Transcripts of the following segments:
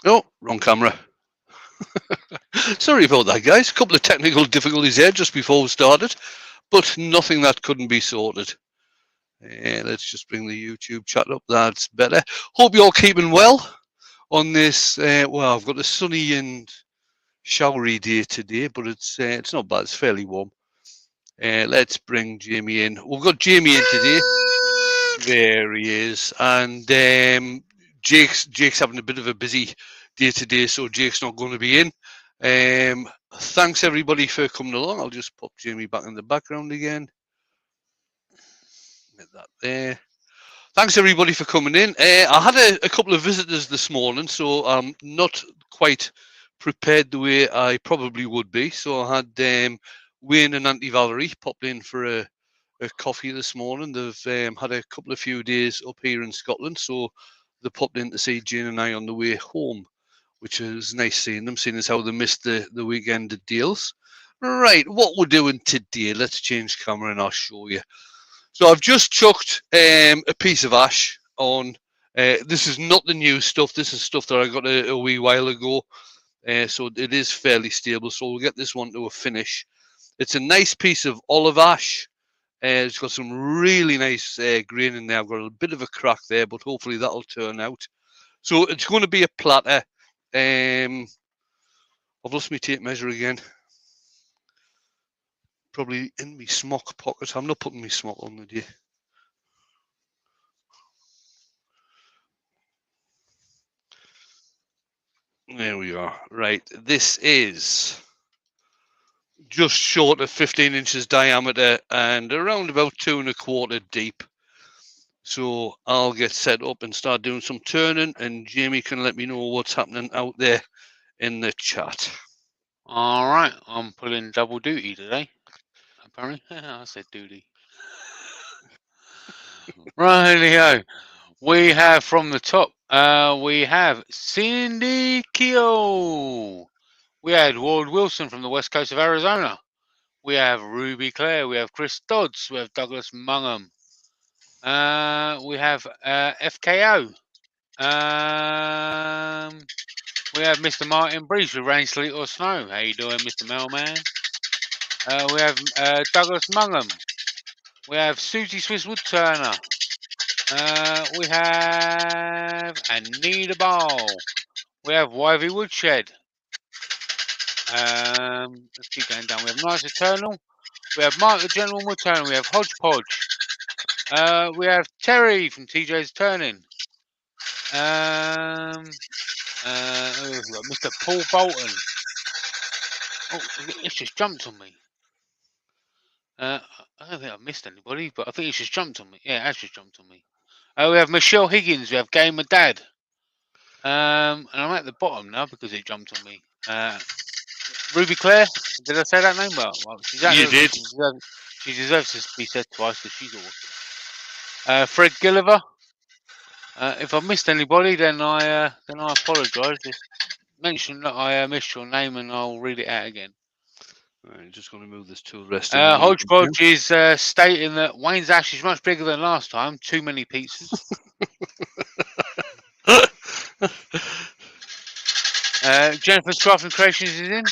Oh, wrong camera. Sorry about that, guys. A couple of technical difficulties there just before we started, but nothing that couldn't be sorted. Let's just bring the YouTube chat up. That's better. Hope you're all keeping well on this. Well, I've got a sunny and showery day today, but it's not bad. It's fairly warm. Let's bring Jamie in. We've got Jamie in today. There he is, and Jake's having a bit of a busy day today, so Jake's not going to be in. Thanks everybody for coming along. I'll just pop Jamie back in the background again. Get that there. Thanks everybody for coming in. I had a couple of visitors this morning, so I'm not quite prepared the way I probably would be. So I had Wayne and Auntie Valerie pop in for a coffee this morning. They've had a couple of few days up here in Scotland, so they popped in to see Jane and I on the way home, which is nice seeing them, seeing as how they missed the weekend at Dales. Right, what we're doing today, let's change camera and I'll show you. So I've just chucked a piece of ash on. This is not the new stuff. This is stuff that I got a wee while ago. So it is fairly stable. So we'll get this one to a finish. It's a nice piece of olive ash. It's got some really nice grain in there. I've got a bit of a crack there, but hopefully that'll turn out. So it's going to be a platter. I've lost my tape measure again. Probably in my smock pocket. I'm not putting my smock on the day. There we are. Right, this is just short of 15 inches diameter and around about 2¼ deep. So I'll get set up and start doing some turning, and Jamie can let me know what's happening out there in the chat. All right, I'm pulling double duty today. Apparently, I said duty. Rightio. We have from the top. We have Cindy Keogh. We had Ward Wilson from the west coast of Arizona. We have Ruby Clare. We have Chris Dodds. We have Douglas Mungham. We have FKO. We have Mr. Martin Breeze with Rain, Sleet or Snow. How you doing, Mr. Mailman? We have Douglas Mungham. We have Susie Swiss Wood Turner. We have Anita Ball. We have Wivey Woodshed. Let's keep going down. We have Nice Eternal. We have Mark the General Woodturner. We have Hodgepodge. We have Terry from TJ's Turning. We've got Mr. Paul Bolton. Oh, it's just jumped on me. I don't think I've missed anybody, but I think it's just jumped on me. Yeah, it has just jumped on me. We have Michelle Higgins. We have Gamer Dad. And I'm at the bottom now because it jumped on me. Ruby Clare. Did I say that name? Well, she's You did. She deserves to be said twice because she's awesome. Fred Gilliver. If I missed anybody, then I apologise. Just mention that I missed your name and I'll read it out again. Right, just going to move this to the rest. Hodgepodge is stating that Wayne's ash is much bigger than last time. Too many pizzas. Jennifer's Crafting Creations is in.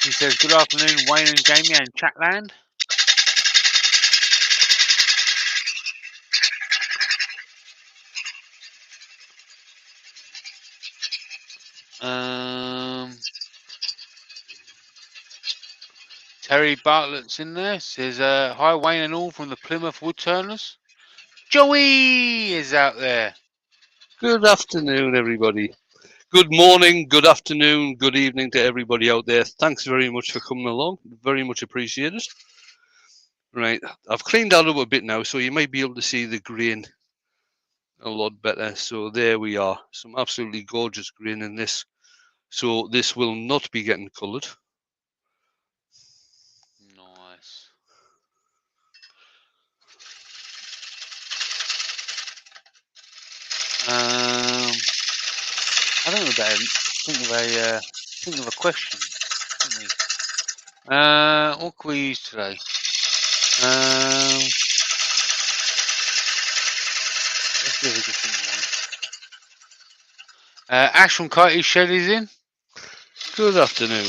She says, good afternoon, Wayne and Jamie and Chatland. Terry Bartlett's in there. Says, hi, Wayne and all from the Plymouth Woodturners. Joey is out there. Good afternoon, everybody. Good morning, good afternoon, good evening to everybody out there. Thanks very much for coming along. Very much appreciated. Right, I've cleaned that up a bit now, so you might be able to see the grain a lot better. So there we are. Some absolutely gorgeous grain in this. So this will not be getting coloured. Nice. I don't know about think of a question. What can we use today? Let's do a different one. Ash from Kitey Shed is in. Good afternoon.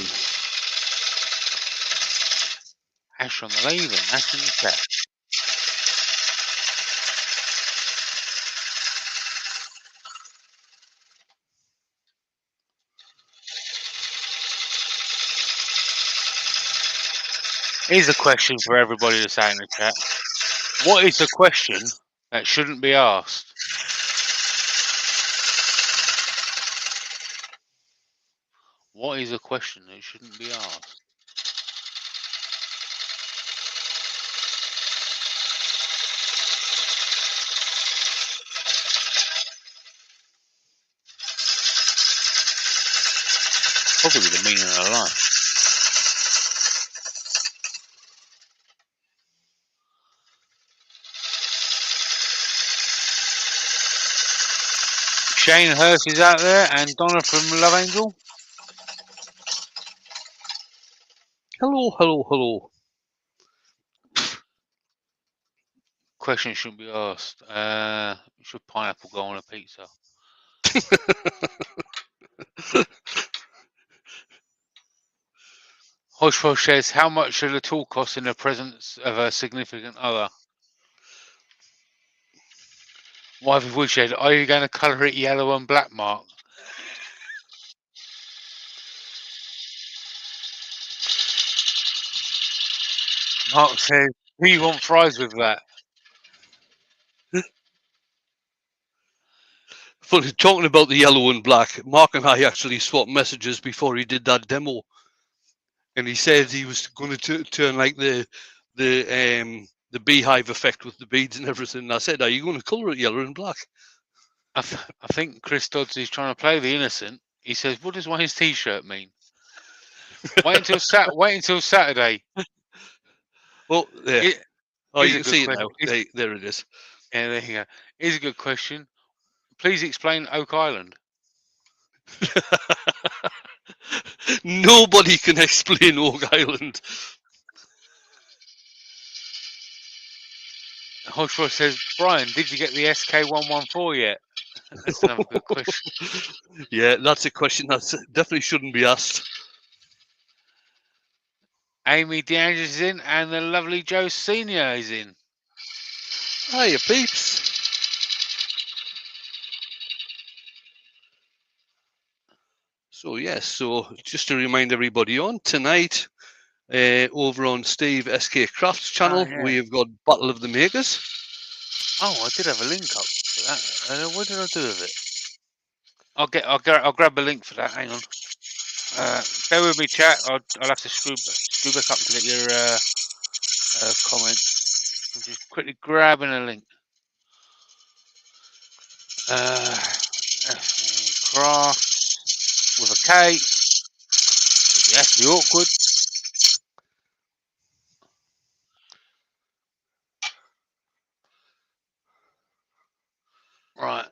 Ash on the leave and Ash in the chat. Here's a question for everybody to say in the chat. What is the question that shouldn't be asked? What is a question that shouldn't be asked? Probably the meaning of life. Shane Hurst is out there and Donna from Love Angel. Hello, hello, hello. Question shouldn't be asked. Should pineapple go on a pizza? Hodgepodge says, how much should a tool cost in the presence of a significant other? Wifey Woodshed, are you going to colour it yellow and black, Mark? Mark says, do you want fries with that? Funny, talking about the yellow and black, Mark and I actually swapped messages before he did that demo, and he said he was going to turn like the beehive effect with the beads and everything. And I said, "Are you going to colour it yellow and black?" I think Chris Dodds is trying to play the innocent. He says, what does Wayne's t-shirt mean? Wait until Saturday. Well, there. You can see it question. now. There it is. Yeah, there you go. Here's a good question. Please explain Oak Island. Nobody can explain Oak Island. Hodgepodge says, Brian, did you get the SK114 yet? That's another good question. Yeah, that's a question that definitely shouldn't be asked. Amy DeAngelis is in, and the lovely Joe Senior is in. Hiya, peeps. So yes, so just to remind everybody on tonight, over on Steve SK Crafts channel, we've got Battle of the Makers. Oh, I did have a link up for that. What did I do with it? I'll grab a link for that. Hang on. Bear with me, chat. I'll have to screw back up to get your comments. I'm just quickly grabbing a link. Crafts with a K. It has to be awkward. Right.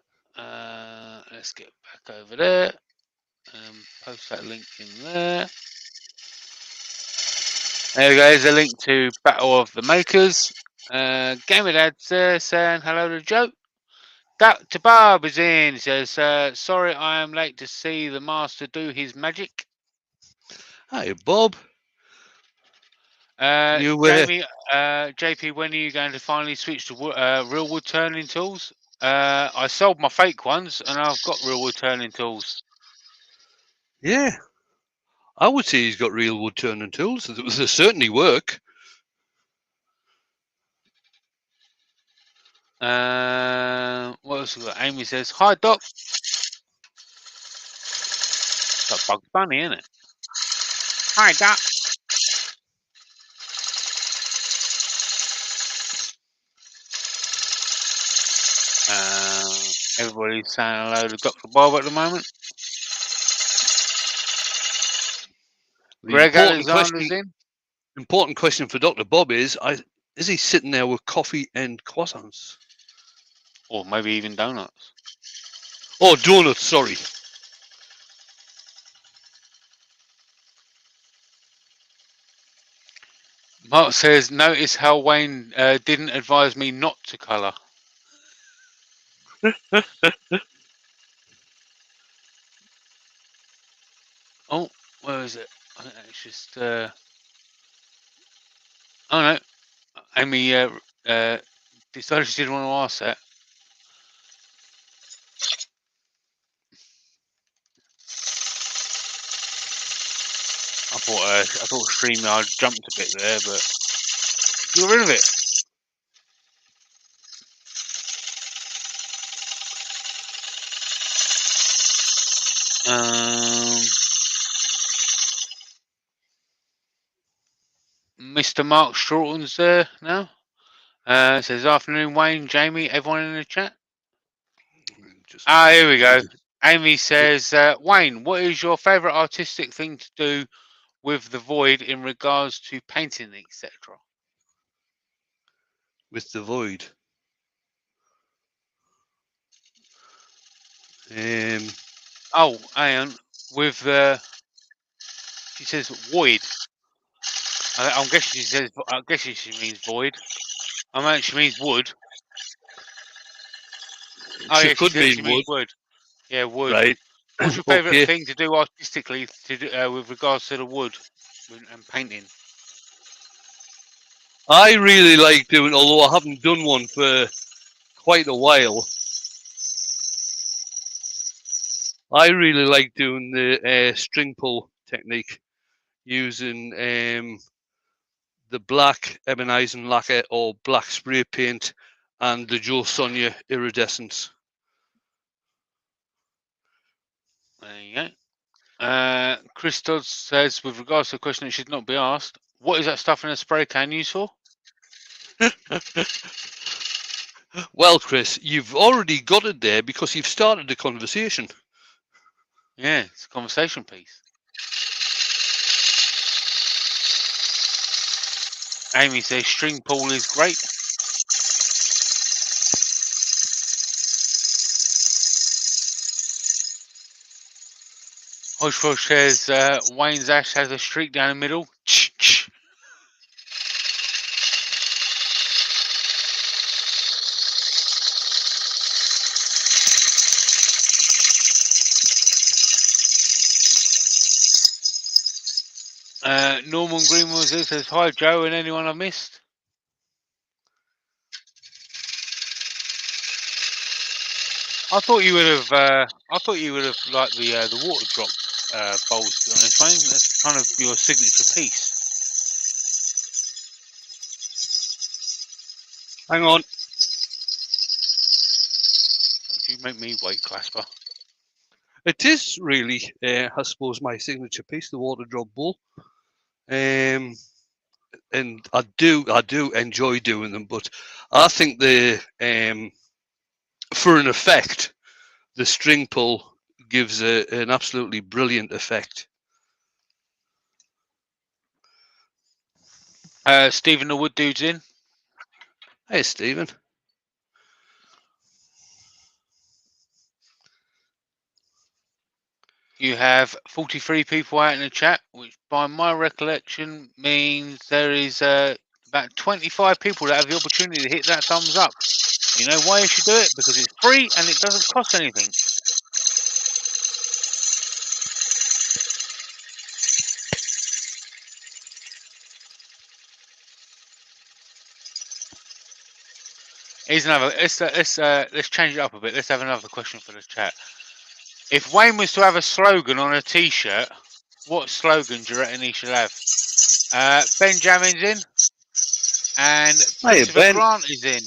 Let's get back over there and post that link in there. There we go. There's a link to Battle of the Makers. Gamer Dad's there saying hello to Joe. Dr. Barb is in. He says, sorry I am late to see the master do his magic. Hi, Bob. Jamie, JP, when are you going to finally switch to real wood turning tools? I sold my fake ones and I've got real wood turning tools. Yeah, I would say he's got real wood turning tools. They certainly work. What else we got? Amy says, hi, Doc. Got Bugs Bunny, isn't it? Hi, Doc. Everybody's saying hello to Dr. Bob at the moment. Greg Alexander's in. Important question for Dr. Bob is he sitting there with coffee and croissants? Or maybe even donuts. Oh, donuts, sorry. Mark says, notice how Wayne didn't advise me not to colour. Let's just. Oh no, Amy decided she didn't want to ask that. I thought StreamYard jumped a bit there, but get rid of it. Mr. Mark Stroughton's there now. Says afternoon, Wayne, Jamie, everyone in the chat. Here we go. Amy says, Wayne, what is your favourite artistic thing to do with the void in regards to painting, etc.? With the void. Oh, hang on. With she says void. I'm guessing she says. I guess she means void. I mean, she means wood. Oh yeah, she means wood. Yeah, wood. Right. What's your favourite thing to do artistically to do, with regards to the wood and painting? I really like doing, although I haven't done one for quite a while, I really like doing the string pull technique using the black ebonizing lacquer or black spray paint and the Joe Sonia iridescence. There you go. Chris Dodds says, with regards to the question that should not be asked, what is that stuff in a spray can used for? Well, Chris, you've already got it there because you've started the conversation. Yeah, it's a conversation piece. Amy says string pull is great. Hodgepodge says Wayne's Ash has a streak down the middle. Norman Greenwood says, hi Joe and anyone I missed. I thought you would have liked the water drop bowls, to be honest, Wayne. That's kind of your signature piece. Hang on. You make me wait, Clasper. It is really, I suppose, my signature piece, the water drop bowl. And I do enjoy doing them, but I think for an effect, the string pull gives an absolutely brilliant effect. Stephen the Wood Dude's in. Hey, Stephen. You have 43 people out in the chat, which by my recollection means there is about 25 people that have the opportunity to hit that thumbs up. You know why you should do it? Because it's free and it doesn't cost anything. Here's another. Let's change it up a bit. Let's have another question for the chat. If Wayne was to have a slogan on a T-shirt, what slogan do you reckon he should have? Benjamin's in, and Christopher Grant is in.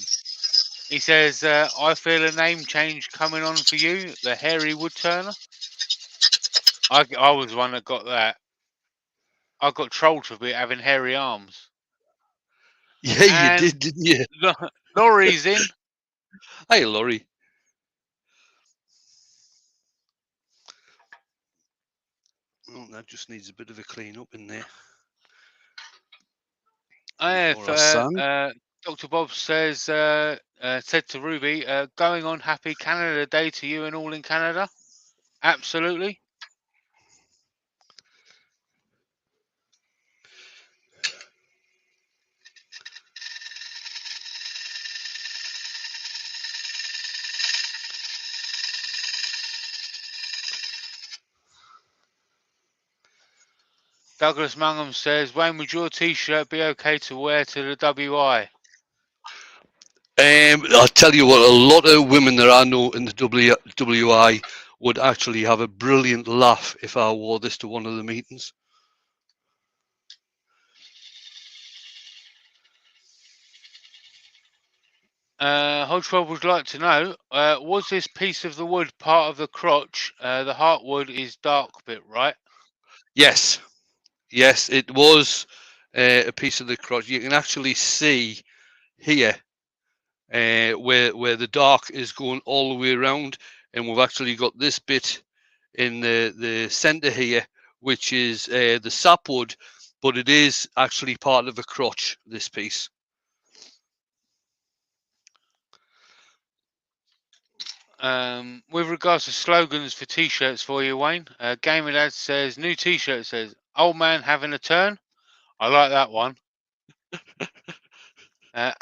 He says, "I feel a name change coming on for you, the hairy wood turner." I was the one that got that. I got trolled for having hairy arms. Yeah, and you did, didn't you? Laurie's in. Hey, Laurie. Oh, that just needs a bit of a clean up in there. Dr. Bob says, said to Ruby, going on happy Canada Day to you and all in Canada. Absolutely. Douglas Mangum says, Wayne, would your T-shirt be okay to wear to the WI? I'll tell you what, a lot of women that I know in the WI would actually have a brilliant laugh if I wore this to one of the meetings. Hodgepodge would like to know, was this piece of the wood part of the crotch? The heartwood is dark bit, right? Yes, yes, it was a piece of the crotch. You can actually see here where the dark is going all the way around, and we've actually got this bit in the center here, which is the sapwood, but it is actually part of a crotch, this piece. With regards to slogans for T-shirts for you, Wayne, Gamer Dad says, new T-shirt says, old man having a turn. I like that one.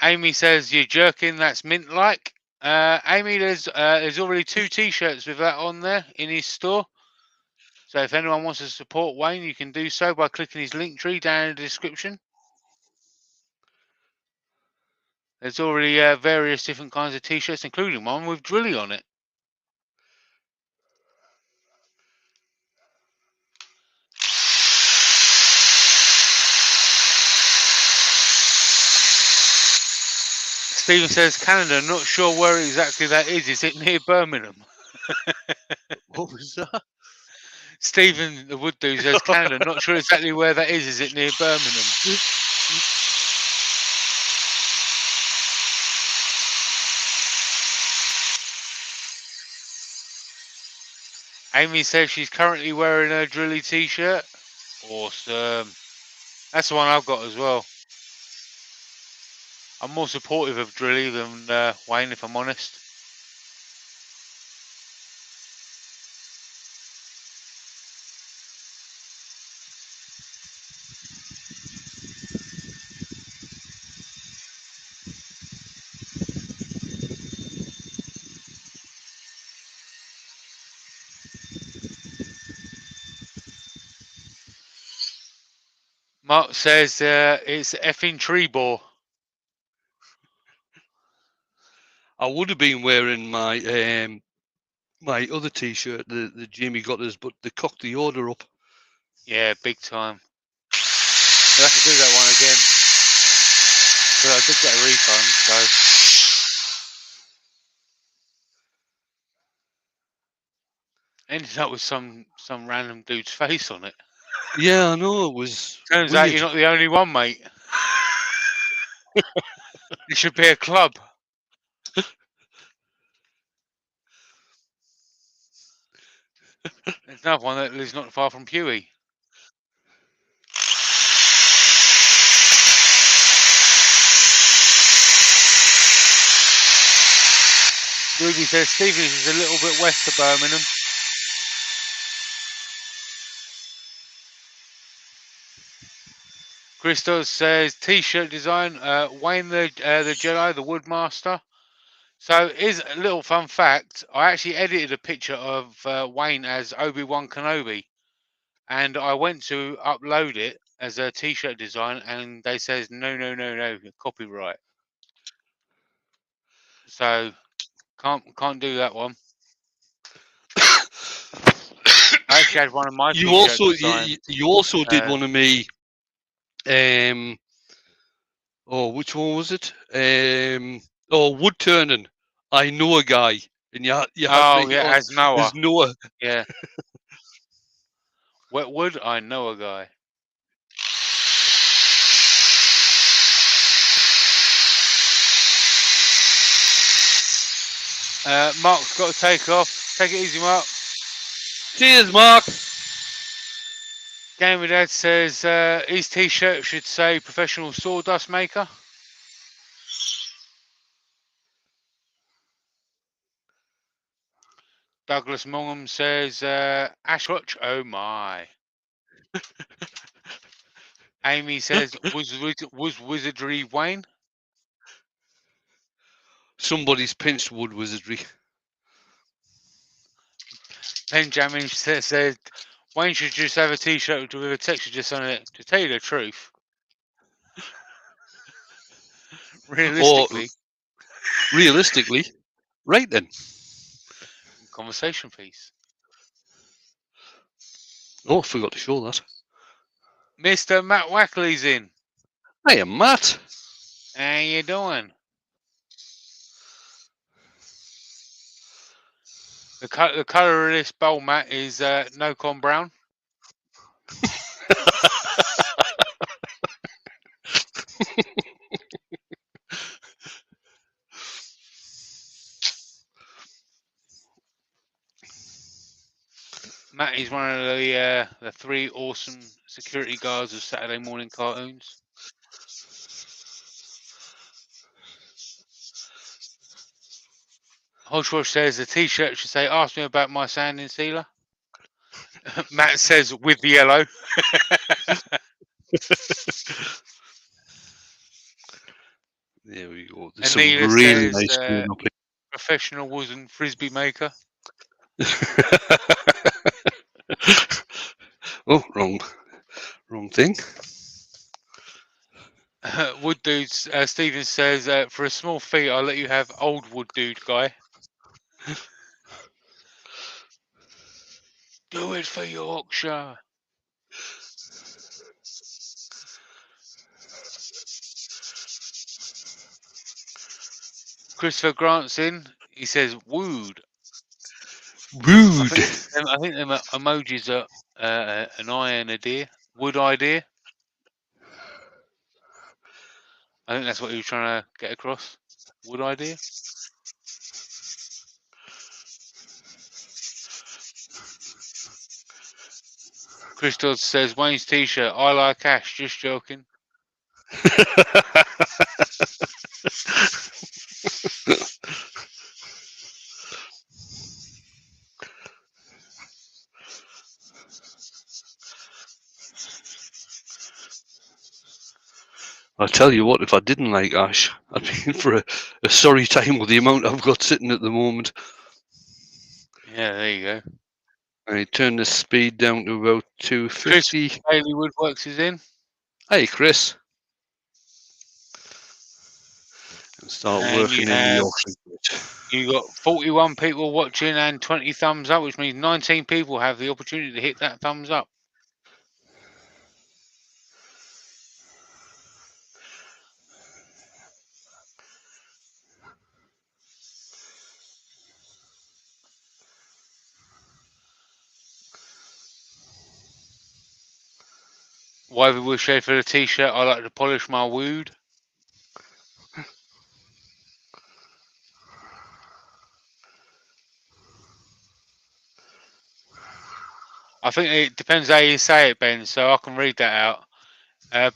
Amy says, you're jerking, that's mint-like. Amy, there's already 2 T-shirts with that on there in his store. So if anyone wants to support Wayne, you can do so by clicking his link tree down in the description. There's already various different kinds of T-shirts, including one with Drilly on it. Stephen says, Canada, not sure where exactly that is. Is it near Birmingham? What was that? Stephen, the Wood Dude, says, Canada, not sure exactly where that is. Is it near Birmingham? Amy says she's currently wearing a Drilly T-shirt. Awesome. That's the one I've got as well. I'm more supportive of Drilly than Wayne, if I'm honest. Mark says it's effing tree bore. I would have been wearing my other T-shirt, the Jamie got us, but they cocked the order up. Yeah, big time. We'll have to do that one again. But I did get a refund, so. Ended up with some random dude's face on it. Yeah, I know, it was Turns weird. out you're not the only one, mate. It should be a club. There's another one that lives not far from Pewey. Ruby says Stevens is a little bit west of Birmingham. Christos says T-shirt design. Wayne the Jedi, the Woodmaster. So here's a little fun fact. I actually edited a picture of Wayne as Obi-Wan Kenobi, and I went to upload it as a T-shirt design, and they says no, copyright. So can't do that one. I actually had one of my T-shirt designs. You also did one of me. Which one was it? Wood turning. I know a guy, and you had me on as Noah. as Noah. Yeah. Wetwood, I know a guy. Mark's got to take off. Take it easy, Mark. Cheers, Mark. Gamer Dad says his T-shirt should say professional sawdust maker. Douglas Mongham says Ash Crotch, oh my. Amy says was wizardry Wayne. Somebody's pinched wood wizardry. Benjamin said Wayne should just have a T-shirt with a texture just on it. To tell you the truth, Or realistically, realistically, right then. conversation piece. Oh, I forgot to show that. Mr. Matt Wackley's in. Hiya, Matt. How you doing? The colour of this bowl, Matt, is no con brown. Matt is one of the three awesome security guards of Saturday morning cartoons. Hodgewash says the T-shirt should say, "Ask me about my sanding sealer." Matt says, "With the yellow." There we go. There's Anita some really says, nice green up "Professional wooden frisbee maker." here. Oh, wrong thing. Wood dude Stephen says, "For a small fee, I'll let you have old wood dude guy." Do it for Yorkshire. Christopher Grant's in. He says, "Wooed." Rude. I think them emojis are an eye and a deer. Wood idea. I think that's what he was trying to get across. Wood idea. Chris Dodd says, "Wayne's T-shirt. I like cash. Just joking." I tell you what, if I didn't like Ash, I'd be in for a sorry time with the amount I've got sitting at the moment. Yeah, there you go. I turn the speed down to about 250. Chris Bailey Woodworks is in. Hey, Chris. And start And working you in the have Yorkshire grit. you got 41 people watching and 20 thumbs up, which means 19 people have the opportunity to hit that thumbs up. Whatever we shade for the T-shirt, I like to polish my wood. I think it depends how you say it, Ben, so I can read that out.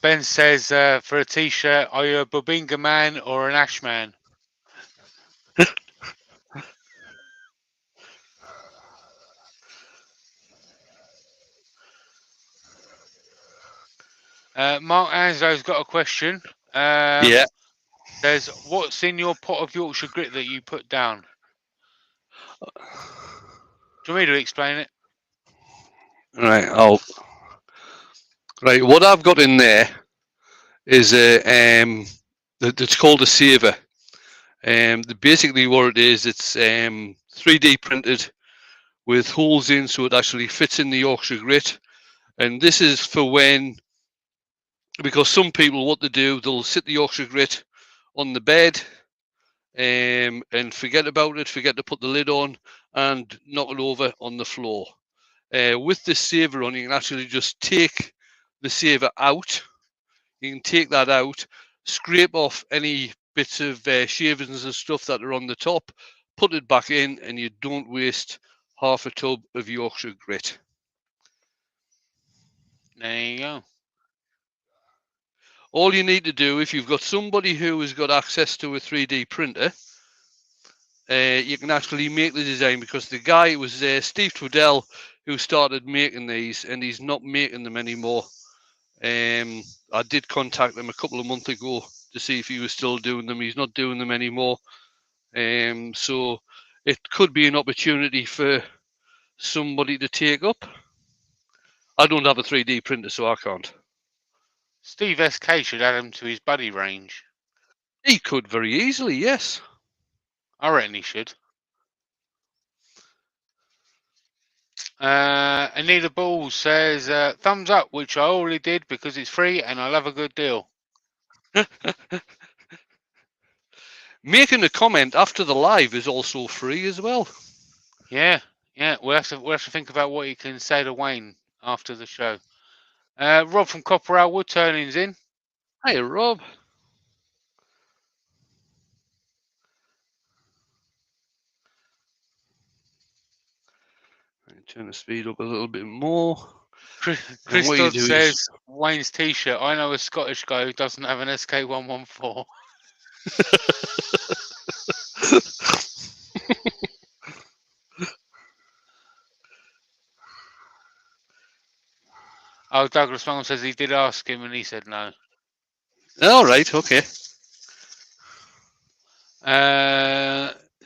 Ben says, for a T-shirt, are you a Babinga man or an Ash man? Mark Anslow's got a question. Yeah. Says, what's in your pot of Yorkshire grit that you put down? Do you want me to explain it? Right. Right. What I've got in there is it's called a saver. Basically what it is, it's 3D printed with holes in, so it actually fits in the Yorkshire grit. And this is for when, because some people, what they do, they'll sit the Yorkshire grit on the bed and forget about it, forget to put the lid on, and knock it over on the floor. With this saver on, you can actually just take the saver out. You can take that out, scrape off any bits of shavings and stuff that are on the top, put it back in, and you don't waste half a tub of Yorkshire grit. There you go. All you need to do, if you've got somebody who has got access to a 3D printer, you can actually make the design, because the guy was Steve Twiddell who started making these, and he's not making them anymore. I did contact him a couple of months ago to see if he was still doing them. He's not doing them anymore. So it could be an opportunity for somebody to take up. I don't have a 3D printer, so I can't. Steve SK should add him to his buddy range. He could very easily, yes. I reckon he should. Anita Ball says, thumbs up, which I already did because it's free and I love a good deal. Making a comment after the live is also free as well. Yeah, we'll have to think about what you can say to Wayne after the show. Rob from Copperell Wood Turning's in. Hey, Rob. Turn the speed up a little bit more. Chris Dodd says, Wayne's t-shirt. I know a Scottish guy who doesn't have an SK114. Oh, Douglas Mangum says he did ask him and he said no. All right, okay.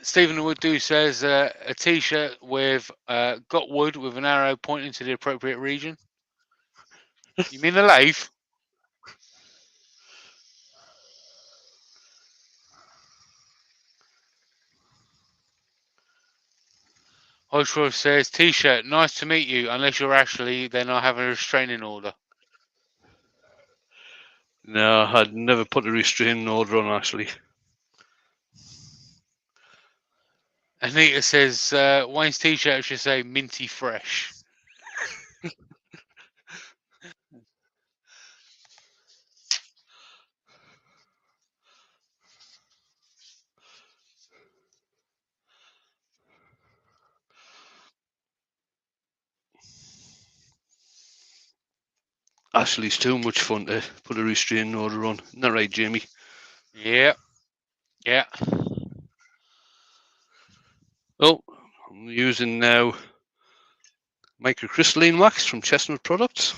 Stephen Wood says a t-shirt with got wood with an arrow pointing to the appropriate region. You mean the lathe? Hodgepodge says t-shirt, nice to meet you. Unless you're Ashley, then I have a restraining order. No, I'd never put a restraining order on Ashley. Anita says Wayne's t-shirt should say minty fresh. Ashley's too much fun to put a restraining order on. Isn't that right, Jamie? Yeah. Oh, I'm using now microcrystalline wax from Chestnut Products.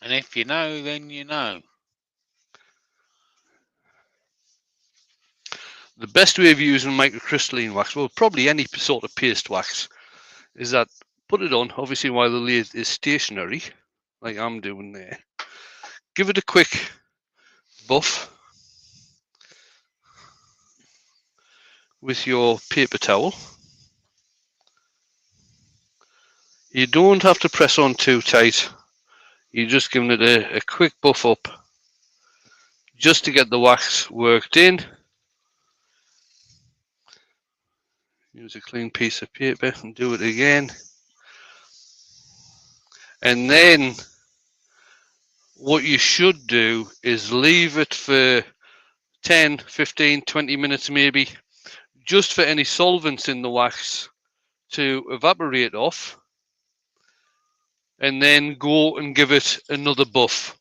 And if you know, then you know. The best way of using microcrystalline wax, well, probably any sort of paste wax, is that put it on, obviously, while the lathe is stationary, like I'm doing there. Give it a quick buff with your paper towel. You don't have to press on too tight. You're just giving it a quick buff up just to get the wax worked in. Use a clean piece of paper and do it again. And then what you should do is leave it for 10, 15, 20 minutes maybe, just for any solvents in the wax to evaporate off, and then go and give it another buff.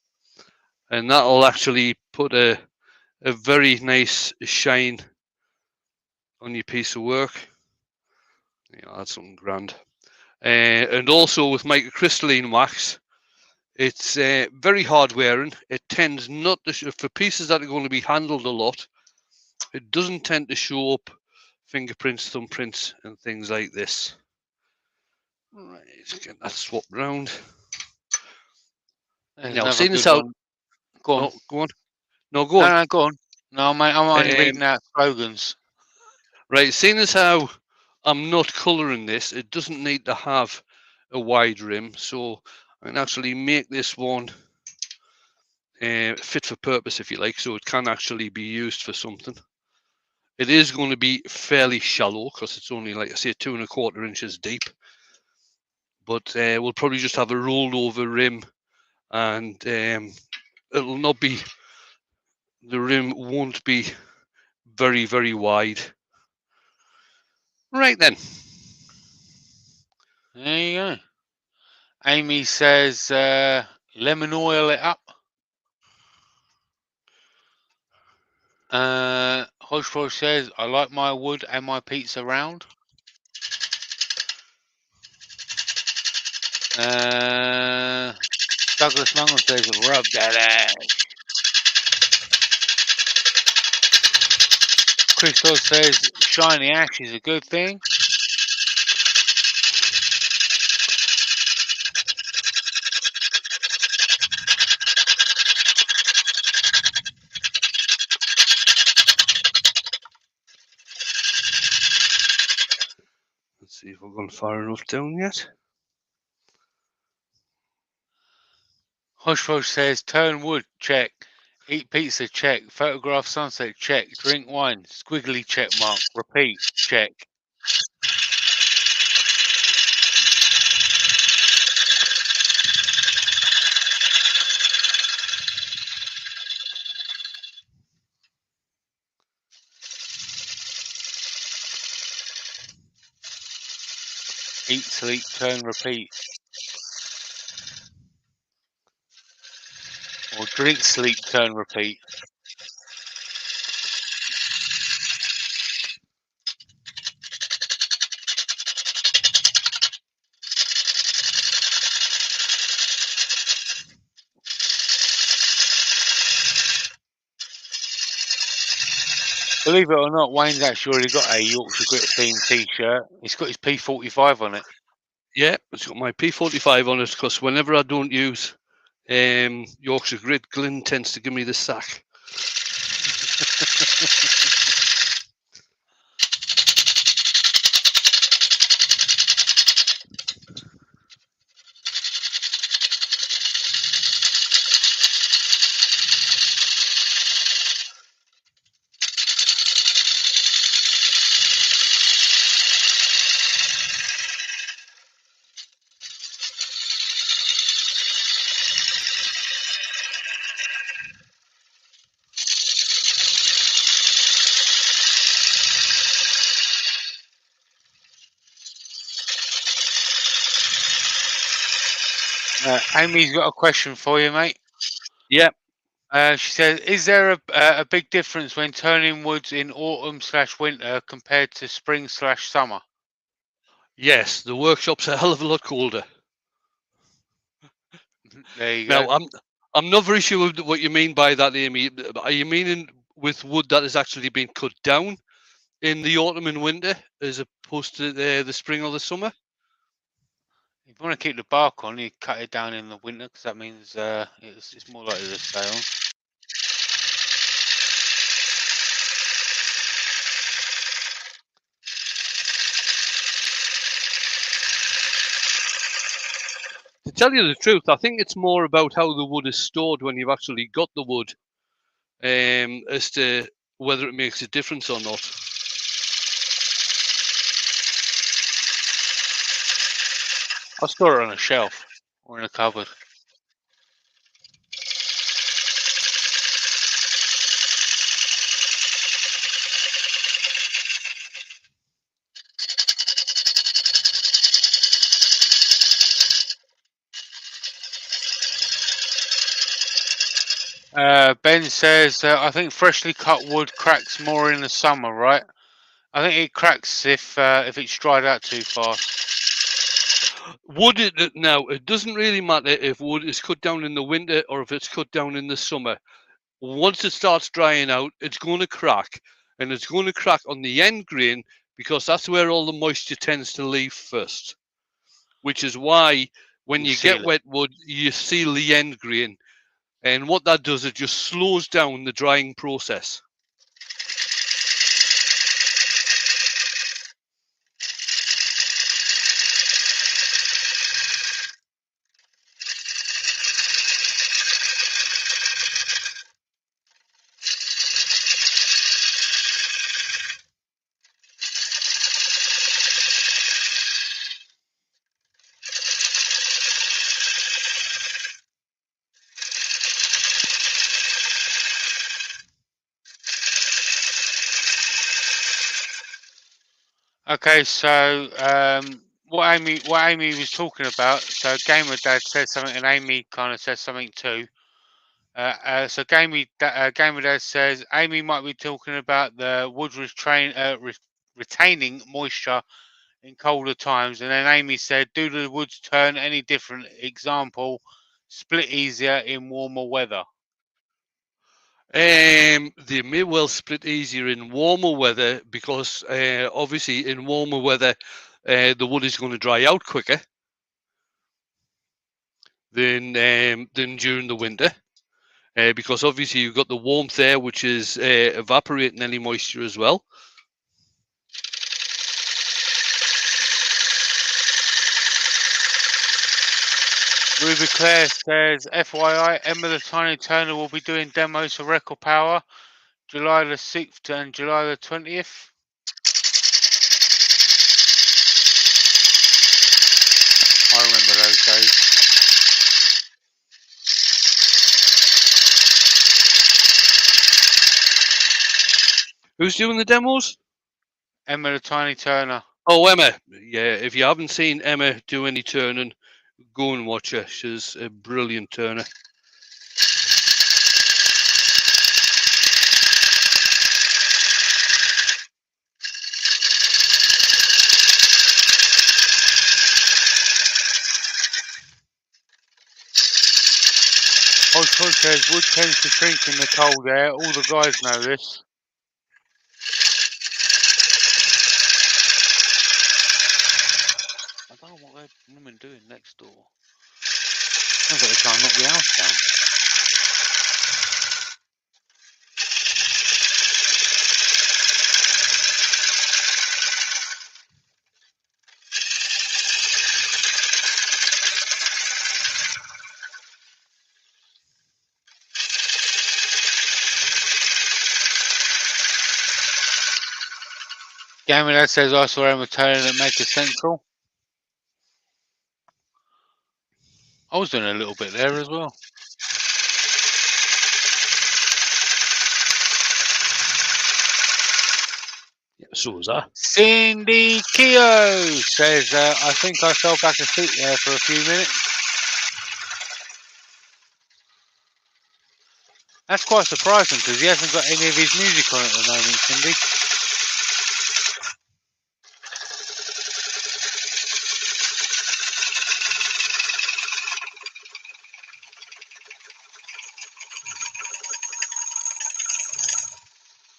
And that'll actually put a very nice shine on your piece of work. Yeah, that's something grand. And also with microcrystalline wax, it's very hard wearing. It tends not to show, for pieces that are going to be handled a lot, it doesn't tend to show up fingerprints, thumbprints, and things like this. Right, let's get that swapped round. Now, seeing as how... Go on. No, go on. No, go on. No, go on. No, mate, I'm only reading out slogans. Right, seeing as how I'm not colouring this, it doesn't need to have a wide rim, so I can actually make this one fit for purpose, if you like, so it can actually be used for something. It is going to be fairly shallow because it's only, like I say, 2¼ inches deep, but we'll probably just have a rolled over rim, and it'll not be, the rim won't be very, very wide. Right then. There you go. Amy says lemon oil it up. Hodgepodge says I like my wood and my pizza round. Douglas Mangum says rub that ass. Christos says shiny ash is a good thing. Let's see if we've gone far enough down yet. Hoshposh says turn wood, check. Eat pizza, check. Photograph sunset, check. Drink wine, squiggly check mark. Repeat, check. Eat, sleep, turn, repeat. Or drink, sleep, turn, repeat. Believe it or not, Wayne's actually already got a Yorkshire Grit themed t-shirt. It's got his P45 on it. Yeah, it's got my P45 on it because whenever I don't use Yorkshire Grit, Glyn tends to give me the sack. Amy's got a question for you, mate. Yeah. She says, is there a big difference when turning woods in autumn/winter compared to spring/summer? Yes, the workshop's a hell of a lot colder. There you Now, go. I'm not very sure what you mean by that, Amy. Are you meaning with wood that has actually been cut down in the autumn and winter as opposed to the spring or the summer? If you want to keep the bark on, you cut it down in the winter because that means it's more likely to stay on. To tell you the truth, I think it's more about how the wood is stored when you've actually got the wood, as to whether it makes a difference or not. I'll store it on a shelf or in a cupboard. Ben says, I think freshly cut wood cracks more in the summer, right? I think it cracks if it's dried out too fast. Wood, now, it doesn't really matter if wood is cut down in the winter or if it's cut down in the summer. Once it starts drying out, it's going to crack, and it's going to crack on the end grain because that's where all the moisture tends to leave first, which is why when you get wet wood, you seal the end grain. And what that does, it just slows down the drying process. Okay, so what Amy was talking about. So Gamer Dad said something, and Amy kind of said something too. So Gamer Dad says Amy might be talking about the wood retaining moisture in colder times, and then Amy said, "Do the woods turn any different? Example, split easier in warmer weather." They may well split easier in warmer weather because obviously in warmer weather the wood is going to dry out quicker than during the winter. Because obviously you've got the warmth there, which is evaporating any moisture as well. Ruby Claire says, FYI, Emma the Tiny Turner will be doing demos for Record Power July the 6th and July the 20th. I remember those days. Who's doing the demos? Emma the Tiny Turner. Oh, Emma. Yeah, if you haven't seen Emma do any turning, go and watch her. She's a brilliant turner. Hodge says, wood tends to shrink in the cold air. All the guys know this. I don't know what they're women doing next door. Sounds like they're trying to knock the house down. Gammy Dad says, I saw Emma Turner at Maker Central. I was doing a little bit there as well. Yeah, so was I. Cindy Keogh says, I think I fell back asleep there for a few minutes. That's quite surprising because he hasn't got any of his music on at the moment, Cindy.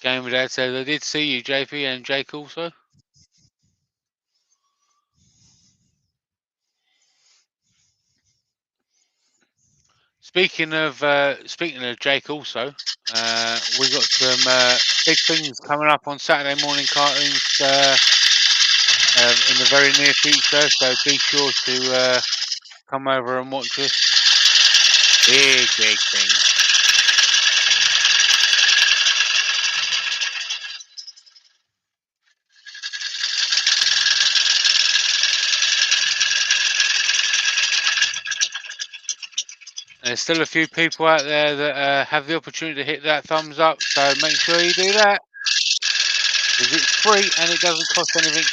Gammy Dad says, I did see you, JP, and Jake also. Speaking of Jake also, we got some big things coming up on Saturday morning cartoons in the very near future, so be sure to come over and watch us. Big things. There's still a few people out there that have the opportunity to hit that thumbs up, so make sure you do that. Because it's free and it doesn't cost anything.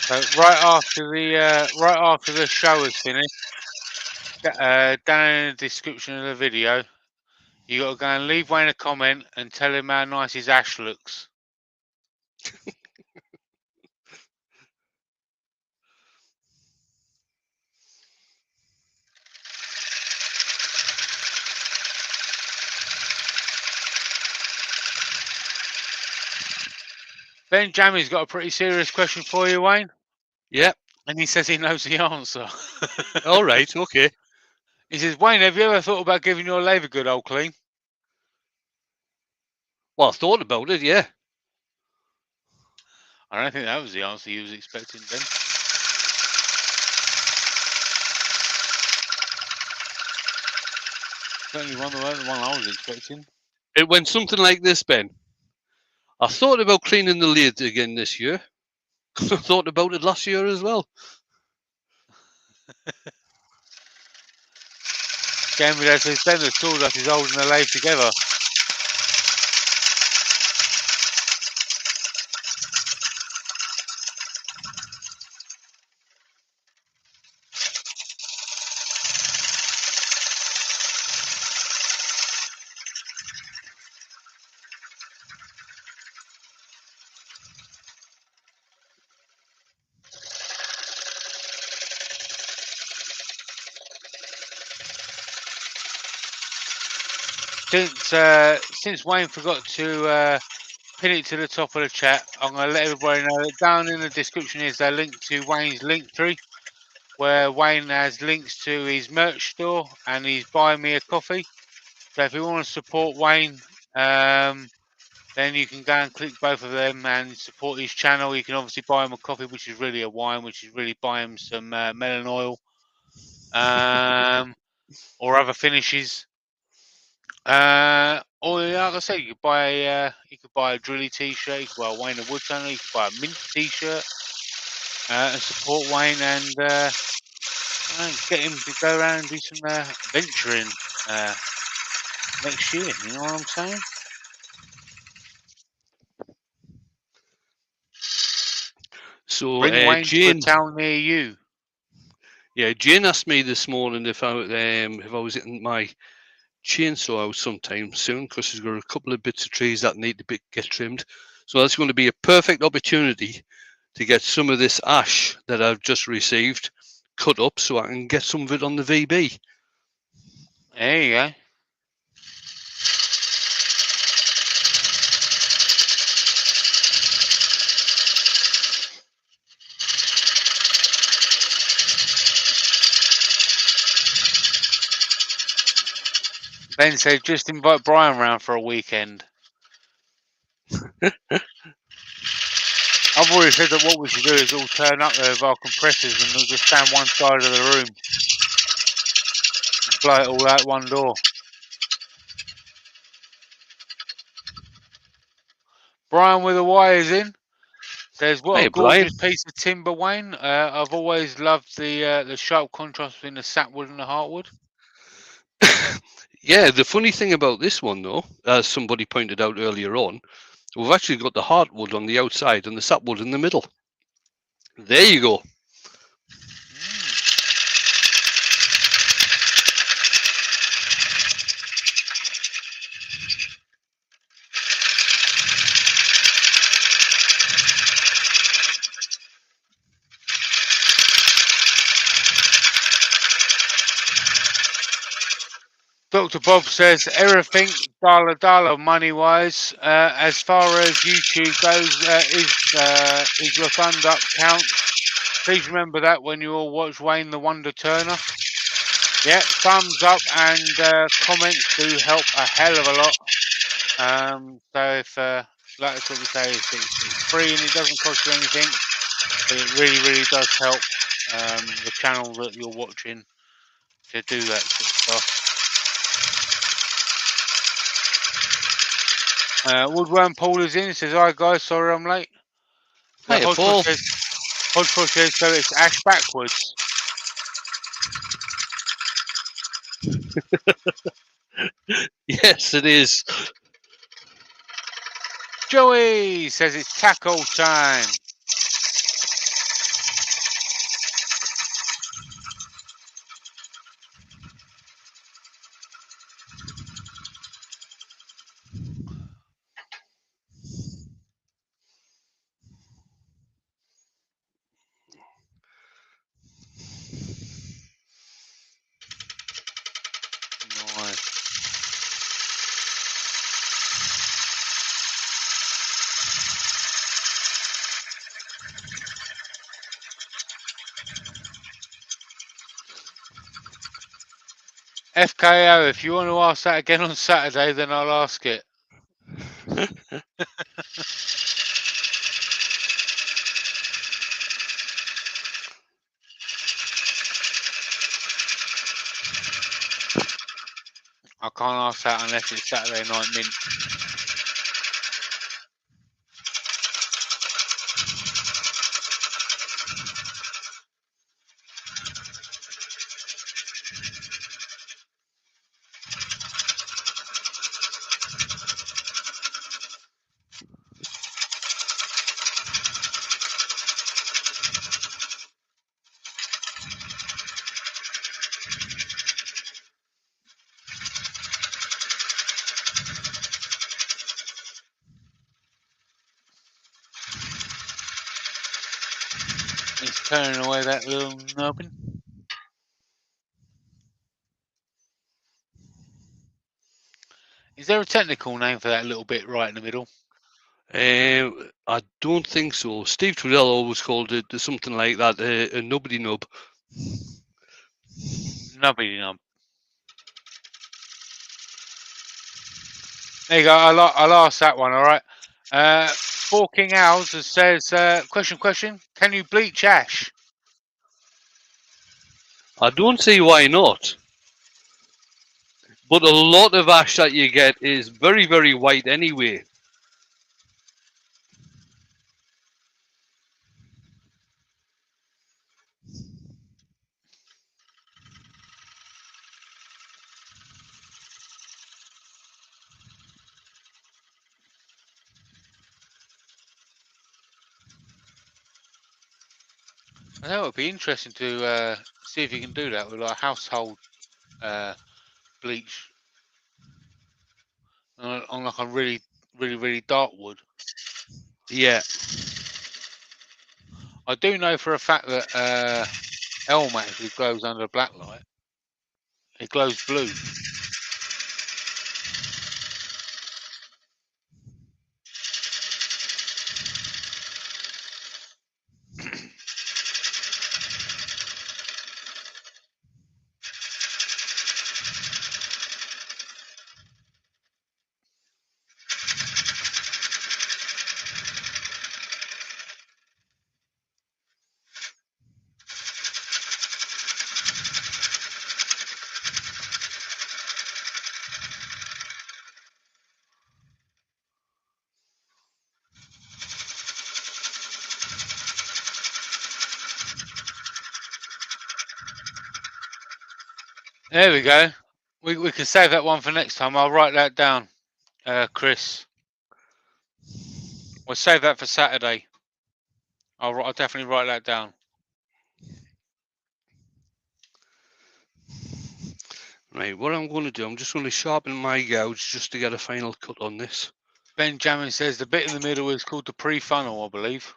So right after the show is finished, down in the description of the video, you got to go and leave Wayne a comment and tell him how nice his ash looks. Ben Jammy's got a pretty serious question for you, Wayne. Yeah. And he says he knows the answer. All right. Okay. He says, Wayne, have you ever thought about giving your lathe a good old clean? Well, I thought about it. Yeah. I don't think that was the answer you was expecting, Ben. Certainly the one I was expecting. It went something like this, Ben. I thought about cleaning the lathe again this year. I thought about it last year as well. Gammy Dad says, Ben, the sawdust is holding the lathe together. since Wayne forgot to pin it to the top of the chat, I'm going to let everybody know that down in the description is a link to Wayne's Linktree, where Wayne has links to his merch store and he's buying me a coffee. So if you want to support Wayne, then you can go and click both of them and support his channel. You can obviously buy him a coffee, which is really a wine, which is really buy him some melon oil, or other finishes. Or like I say, you could buy a Drilly t-shirt, you could buy a Wayne the Woodtunner, you could buy a Mint t-shirt, and support Wayne and get him to go around and do some venturing next year. You know what I'm saying? So Bring Wayne to a Jane, town near you. yeah, Jane asked me this morning if I was getting my chainsaw out sometime soon, because she's got a couple of bits of trees that need to get trimmed. So that's going to be a perfect opportunity to get some of this ash that I've just received cut up, so I can get some of it on the VB. There you go. Ben said, just invite Brian round for a weekend. I've already said that what we should do is all turn up there with our compressors and we'll just stand one side of the room and blow it all out one door. Brian with the wires in says, what Hey, a gorgeous Brian. piece of timber, Wayne. I've always loved the sharp contrast between the sapwood and the heartwood. Yeah, the funny thing about this one, though, as somebody pointed out earlier on, we've actually got the heartwood on the outside and the sapwood in the middle. There you go. Dr. Bob says everything dollar money wise. As far as YouTube goes, is your thumb up counts. Please remember that when you all watch Wayne the Wonder Turner. Yeah, thumbs up and comments do help a hell of a lot. So if like that's what we say, it's free and it doesn't cost you anything, but it really does help the channel that you're watching to do that sort of stuff. Woodworm Paul is in. Says, "Hi guys, sorry I'm late." Hiya, Paul. Hodgepodge says, so it's ash backwards. Yes, it is. Joey says it's tackle time. Nice. FKO, if you want to ask that again on Saturday, then I'll ask it. I can't ask that unless it's Saturday night mint. It's turning away that little nubbin. there a technical name for that little bit right in the middle? I don't think so. Steve Trudell always called it something like that, a nubbity nub. Nubby nub. There you go. I'll ask that one. All right. Four King Owls says, question. Can you bleach ash? I don't see why not. But a lot of ash that you get is very, very white anyway. I know it would be interesting to see if you can do that with like household bleach on like a really dark wood. Yeah. I do know for a fact that elm actually glows under black light. It glows blue. There we go. We can save that one for next time. I'll write that down, Chris. We'll save that for Saturday. I'll definitely write that down. Right, what I'm going to do, I'm just going to sharpen my gouge just to get a final cut on this. Benjamin says the bit in the middle is called the pre-funnel, I believe.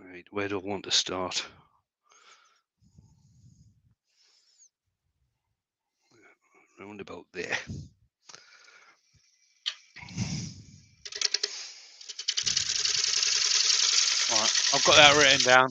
Right, where do I want to start? Round about there. All right, I've got that written down.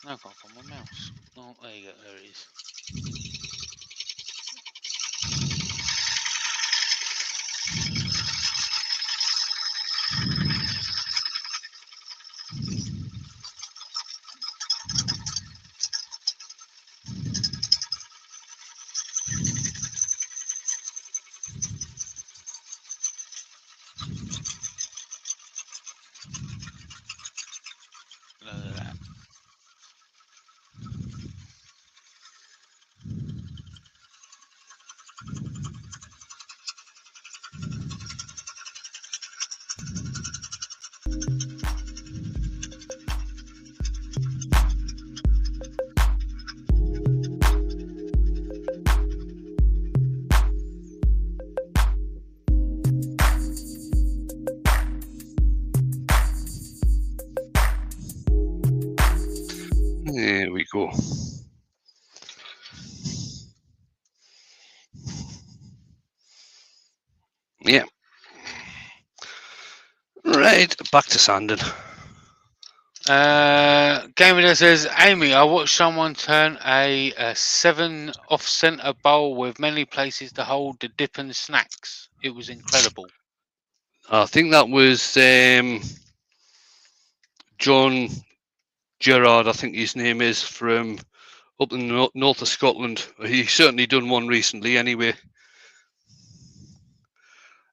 No, I can't find my mouse. Oh, there you go. There it is. Look at that. There we go. Yeah. Right, back to sanding. Gamer says, Amy, I watched someone turn a 7 off-center bowl with many places to hold the dip and snacks. It was incredible. I think that was John Gerard, I think his name is, from up in the north of Scotland. He's certainly done one recently anyway.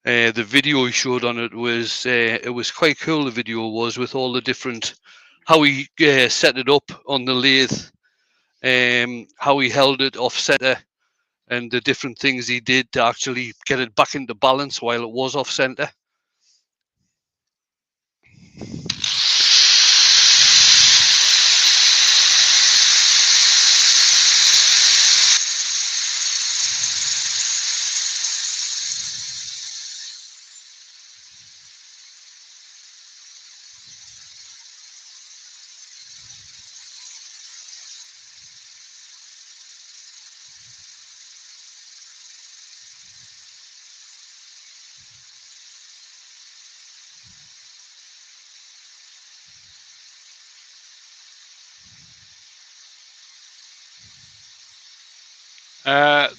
The video he showed on it was quite cool. The video was with all the different how he set it up on the lathe, how he held it off center, and the different things he did to actually get it back into balance while it was off center.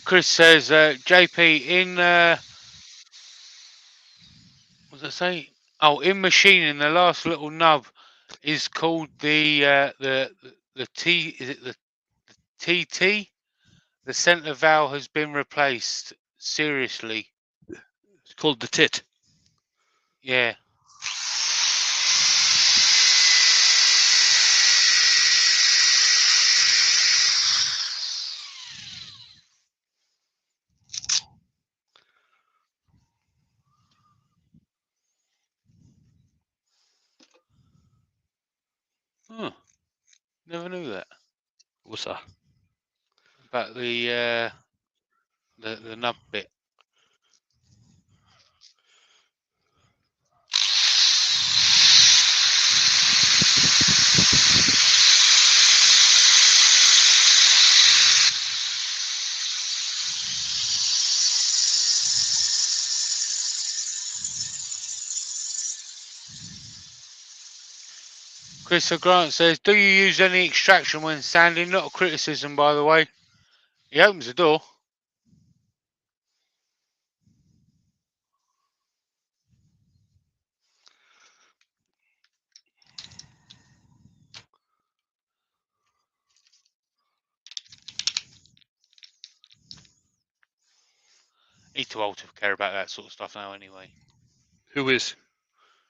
Chris says, JP, in what does it say? Oh, in machining, the last little nub is called the T. Is it the TT? The center valve has been replaced. Seriously. It's called the tit. Yeah. Huh. Never knew that. What's that? About the nub bit. Chris Grant says, do you use any extraction when sanding? Not a criticism, by the way. He opens the door. He's too old to care about that sort of stuff now anyway. Who is?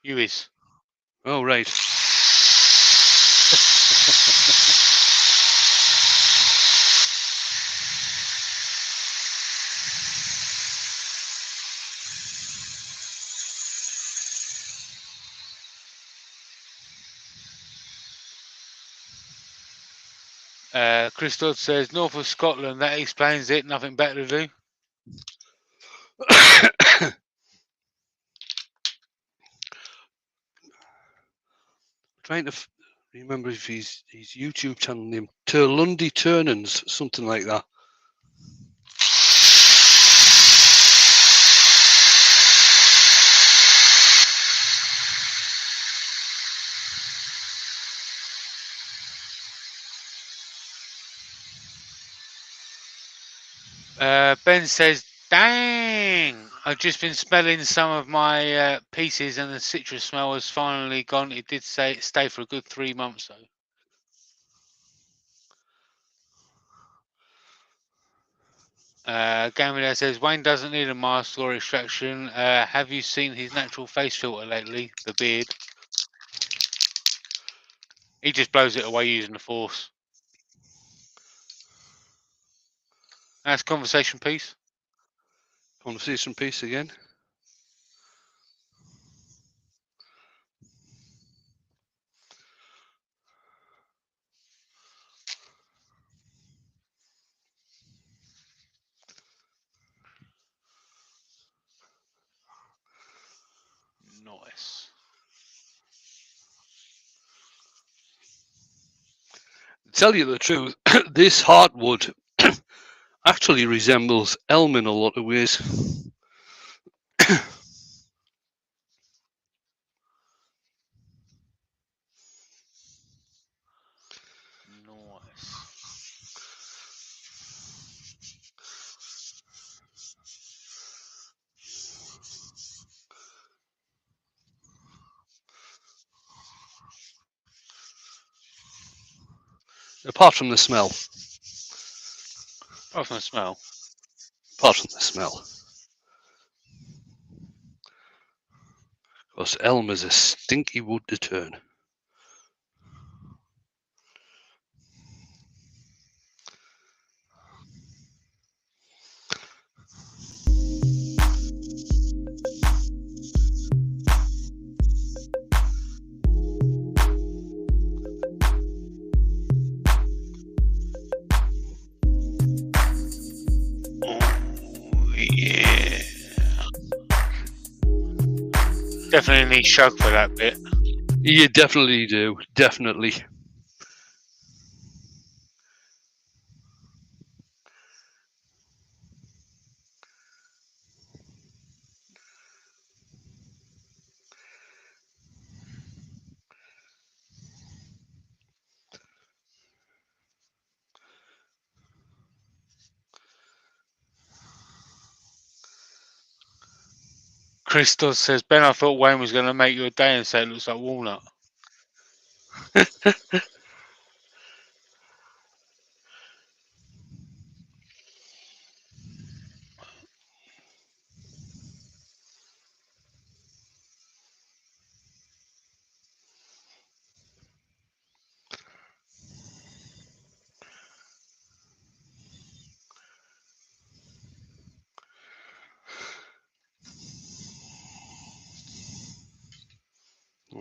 You is. Oh, right. Chris Dodd says, north of Scotland, that explains it. Nothing better to do. Trying to remember if his YouTube channel name, Terlundi Turnins, something like that. Ben says, dang, I've just been smelling some of my pieces and the citrus smell has finally gone. It did say stay for a good 3 months though. Gambier says, Wayne doesn't need a mask or extraction. Have you seen his natural face filter lately? The beard. He just blows it away using the force. That's conversation piece. Conversation piece again. Nice. To tell you the truth, this heartwood actually resembles elm in a lot of ways. Nice. Apart from the smell. Apart from the smell. Apart from the smell. Because elm is a stinky wood to turn. Yeah. Definitely need shug for that bit. You definitely do. Definitely. Christos says, Ben, I thought Wayne was going to make you a day and say it looks like walnut.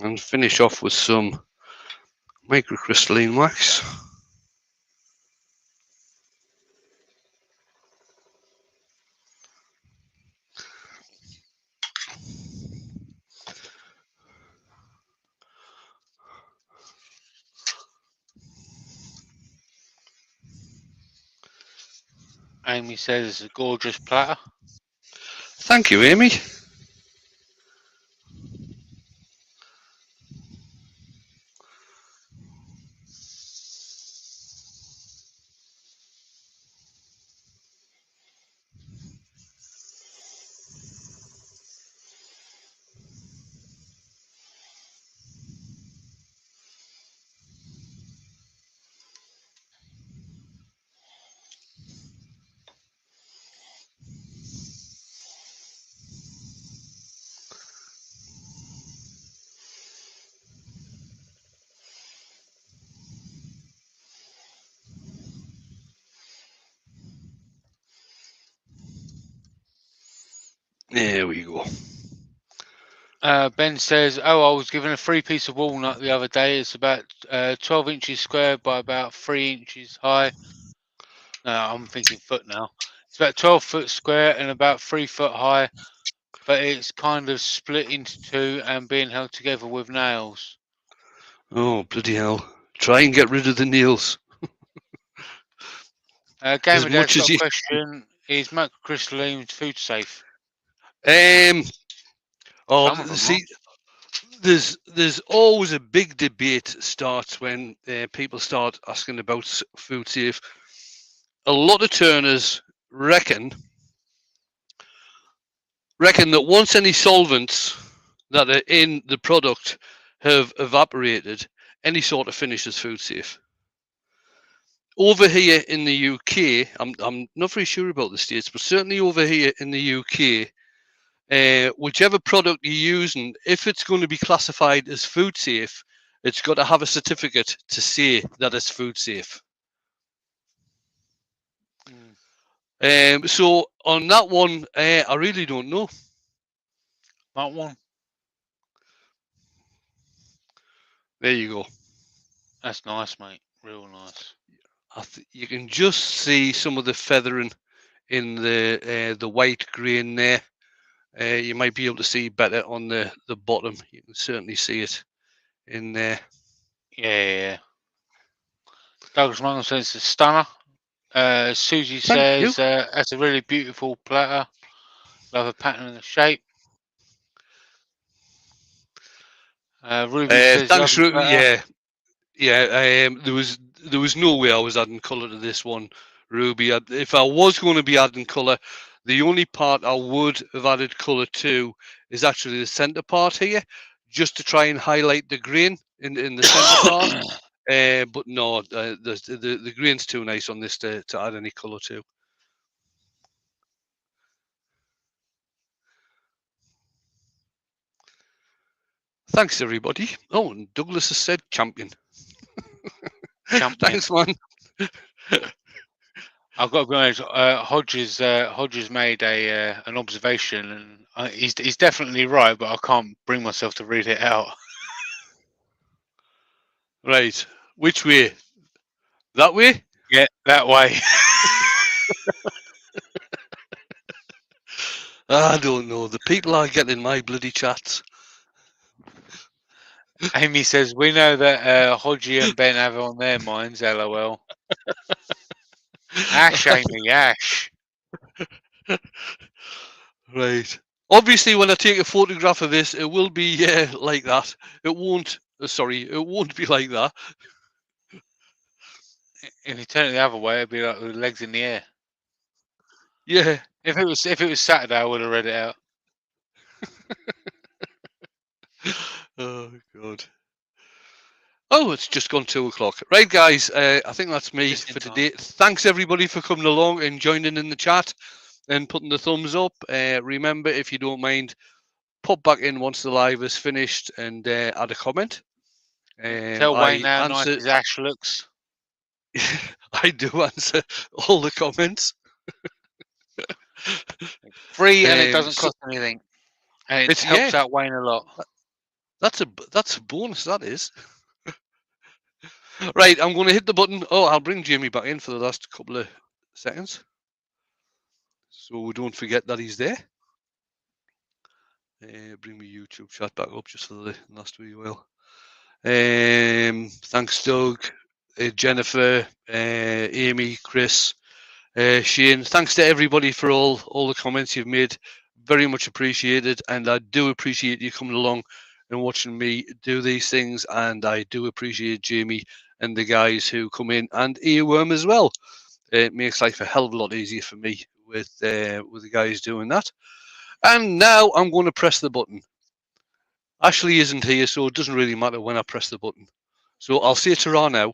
And finish off with some microcrystalline wax. Amy says it's a gorgeous platter. Thank you, Amy. There we go. Ben says, I was given a free piece of walnut the other day. It's about 12 inches square by about 3 inches high. No, I'm thinking foot now. It's about 12 foot square and about 3 foot high, but it's kind of split into two and being held together with nails. Oh, bloody hell. Try and get rid of the nails. Gamer Dad's much as got a you... question. Is microcrystalline food safe? Oh, Some of them see, there's always a big debate starts when people start asking about food safe. A lot of turners reckon that once any solvents that are in the product have evaporated, any sort of finish is food safe. Over here in the UK, I'm not very sure about the States, but certainly over here in the UK, whichever product you're using, if it's going to be classified as food safe, it's got to have a certificate to say that it's food safe. So on that one, I really don't know. That one? There you go. That's nice, mate. Real nice. You can just see some of the feathering in the white grain there. You might be able to see better on the bottom. You can certainly see it in there. Yeah. Douglas Mungle says it's a stunner. Susie Thank you. says that's a really beautiful platter. Love the pattern and the shape. Ruby says Thanks, lovely platter. yeah. There was no way I was adding colour to this one, Ruby. If I was going to be adding colour, the only part I would have added colour to is actually the centre part here, just to try and highlight the grain in the centre part. But no, the grain's too nice on this to add any colour to. Thanks, everybody. Oh, and Douglas has said champion. Champion. Thanks, man. I've got to be honest. Hodges made an observation, and he's definitely right, but I can't bring myself to read it out. Right. Which way? That way? Yeah, that way. I don't know. The people I get in my bloody chats. Amy says we know that Hodgie and Ben have on their minds. LOL. Ash, Amy, Ash. Right. Obviously, when I take a photograph of this, it will be like that. It won't. Sorry, it won't be like that. If you turn it the other way, it'd be like with legs in the air. Yeah. If it was Saturday, I would have read it out. Oh God. Oh, it's just gone 2:00. Right, guys. I think that's me Just in for time. today. Thanks everybody for coming along and joining in the chat and putting the thumbs up. Remember, if you don't mind, pop back in once the live is finished and add a comment. Tell I Wayne how nice answer. his Ash looks. I do answer all the comments. Free, and it doesn't so cost anything, and it it's helps out Wayne a lot. That's a bonus. That is. Right, I'm going to hit the button. Oh, I'll bring Jamie back in for the last couple of seconds, so we don't forget that he's there. Bring my YouTube chat back up just for the last wee while. Thanks, Doug, Jennifer, Amy, Chris, Shane. Thanks to everybody for all the comments you've made. Very much appreciated, and I do appreciate you coming along and watching me do these things. And I do appreciate Jamie and the guys who come in, and Earworm as well. It makes life a hell of a lot easier for me with the guys doing that. And now I'm going to press the button. Ashley isn't here, so it doesn't really matter when I press the button. So I'll say ta-ra now.